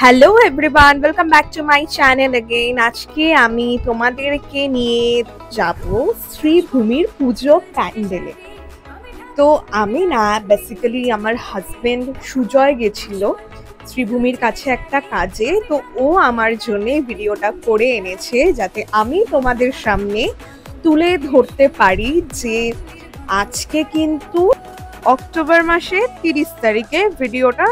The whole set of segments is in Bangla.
Hello everyone, welcome back to my channel again. আজকে আমি তোমাদেরকে নিয়ে যাব শ্রীভূমির পুজো প্যান্ডেলে। তো আমি না বেসিক্যালি আমার হাজবেন্ড সুজয় গেছিল শ্রীভূমির কাছে একটা কাজে। তো ও আমার জন্য ভিডিওটা করে এনেছে যাতে আমি তোমাদের সামনে তুলে ধরতে পারি যে আজকে কিন্তু অক্টোবর মাসে 30 তারিখে ভিডিওটা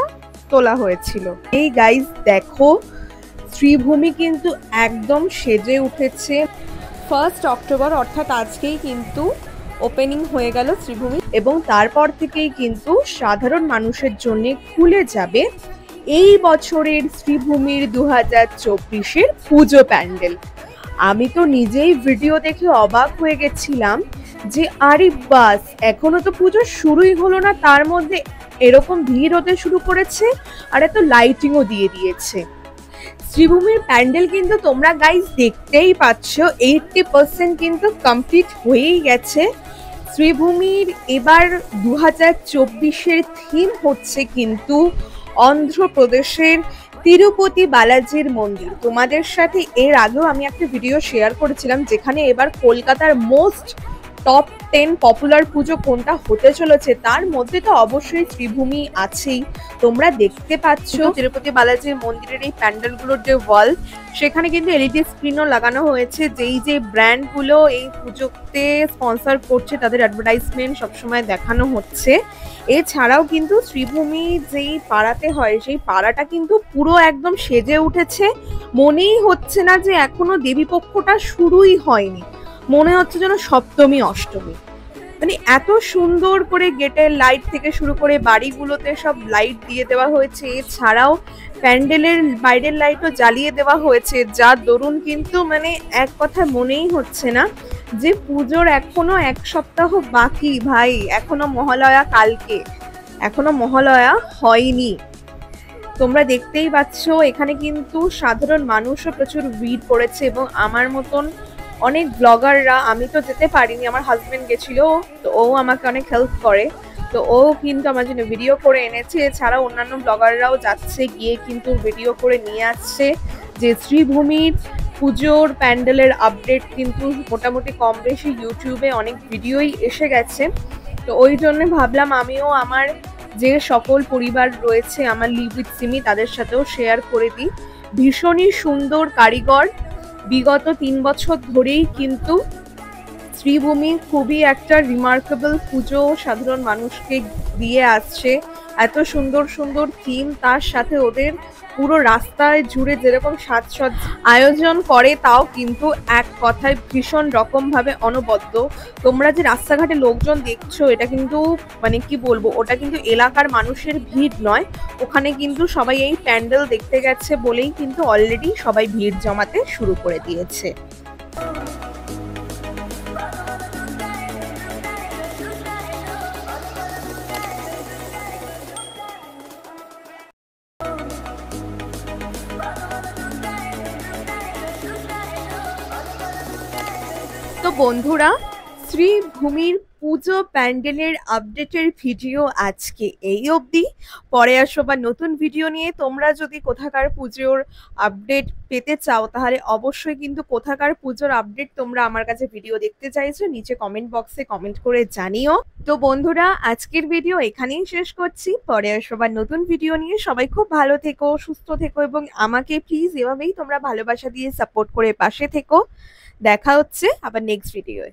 তোলা হয়েছিল। এই গাইজ দেখো, শ্রীভূমি কিন্তু একদম সেজে উঠেছে। 1 অক্টোবর অর্থাৎ আজকেই কিন্তু ওপেনিং হয়ে গেল শ্রীভূমি, এবং তারপর থেকেই কিন্তু সাধারণ মানুষের জন্য খুলে যাবে এই বছরের শ্রীভূমির 2024-এর পুজো প্যান্ডেল। আমি তো নিজেই ভিডিও দেখে অবাক হয়ে গেছিলাম যে আরে বাস, এখনো তো পুজো শুরুই হলো না, তার মধ্যে এরকম ভিড় হতে শুরু করেছে আর এত লাইটিংও দিয়ে দিয়েছে। শ্রীভূমির প্যান্ডেল কিন্তু তোমরা গাইজ দেখতেই পাচ্ছ 80% কিন্তু কমপ্লিট হয়েই গেছে। শ্রীভূমির এবার 2024-এর থিম হচ্ছে কিন্তু অন্ধ্রপ্রদেশের তিরুপতি বালাজির মন্দির। তোমাদের সাথে এর আগেও আমি একটা ভিডিও শেয়ার করেছিলাম যেখানে এবার কলকাতার মোস্ট টপ 10 পপুলার পুজো কোনটা হতে চলেছে, তার মধ্যে তো অবশ্যই শ্রীভূমি আছেই। তোমরা দেখতে পাচ্ছ তিরুপতি বালাজির মন্দিরের এই প্যান্ডেলগুলোর যে ওয়াল, সেখানে কিন্তু এলইডি স্ক্রিনও লাগানো হয়েছে। যেই যে ব্র্যান্ডগুলো এই পুজোতে স্পন্সর করছে তাদের অ্যাডভার্টাইজমেন্ট সবসময় দেখানো হচ্ছে। এছাড়াও কিন্তু শ্রীভূমি যেই পাড়াতে হয় সেই পাড়াটা কিন্তু পুরো একদম সেজে উঠেছে। মনেই হচ্ছে না যে এখনো দেবীপক্ষটা শুরুই হয়নি, মনে হচ্ছে যেন সপ্তমী অষ্টমী। মানে এত সুন্দর করে গেটের লাইট থেকে শুরু করে বাড়িগুলোতে সব লাইট দিয়ে দেওয়া হয়েছে। এছাড়াও প্যান্ডেলের বাইরের লাইটও জ্বালিয়ে দেওয়া হয়েছে, যার দরুন কিন্তু মানে এক কথা মনেই হচ্ছে না যে পুজোর এখনো 1 সপ্তাহ বাকি। ভাই, এখনো মহালয়া কালকে, এখনো মহালয়া হয়নি। তোমরা দেখতেই পাচ্ছ এখানে কিন্তু সাধারণ মানুষও প্রচুর ভিড় পড়েছে, এবং আমার মতন অনেক ব্লগাররা, আমি তো যেতে পারিনি, আমার হাজবেন্ড গেছিল, তো ও আমাকে অনেক হেল্প করে, তো ও কিন্তু আমার জন্য ভিডিও করে এনেছে। এছাড়াও অন্যান্য ব্লগাররাও যাচ্ছে, গিয়ে কিন্তু ভিডিও করে নিয়ে আসছে। যে শ্রীভূমির পুজোর প্যান্ডেলের আপডেট কিন্তু মোটামুটি কম বেশি ইউটিউবে অনেক ভিডিওই এসে গেছে। তো ওই জন্য ভাবলাম আমিও আমার যে সকল পরিবার রয়েছে আমার লিভ উইথ সিমি তাদের সাথেও শেয়ার করে দিই। ভীষণই সুন্দর কারিগর, বিগত 3 বছর ধরেই কিন্তু শ্রীভূমি খুবই একটা রিমার্কেবল পুজো সাধারণ মানুষকে দিয়ে আসছে। এত সুন্দর সুন্দর থিম, তার সাথে ওদের পুরো রাস্তায় জুড়ে যেরকম সাজসজ্জা আয়োজন করে তাও কিন্তু এক কথায় ভীষণ রকম ভাবে অনবদ্য। তোমরা যে রাস্তাঘাটে লোকজন দেখছো, এটা কিন্তু মানে কি বলবো, ওটা কিন্তু এলাকার মানুষের ভিড় নয়, ওখানে কিন্তু সবাই এই প্যান্ডেল দেখতে গেছে বলেই কিন্তু অলরেডি সবাই ভিড় জমাতে শুরু করে দিয়েছে। তো বন্ধুরা, শ্রীভূমির পুজো প্যান্ডেলের আপডেটের ভিডিও আজকে এই অবধি। পরে আসো বা নতুন ভিডিও নিয়ে। তোমরা যদি কোথাকার পুজোর আপডেট পেতে চাও তাহলে অবশ্যই কিন্তু কোথাকার পুজোর আপডেট তোমরা আমার কাছে ভিডিও দেখতে চাইছো নিচে কমেন্ট বক্সে কমেন্ট করে জানিও। তো বন্ধুরা, আজকের ভিডিও এখানেই শেষ করছি। পরে আসো বা নতুন ভিডিও নিয়ে। সবাই খুব ভালো থেকো, সুস্থ থেকো, এবং আমাকে প্লিজ এভাবেই তোমরা ভালোবাসা দিয়ে সাপোর্ট করে পাশে থেকো। দেখা হচ্ছে আবার নেক্সট ভিডিওয়ে।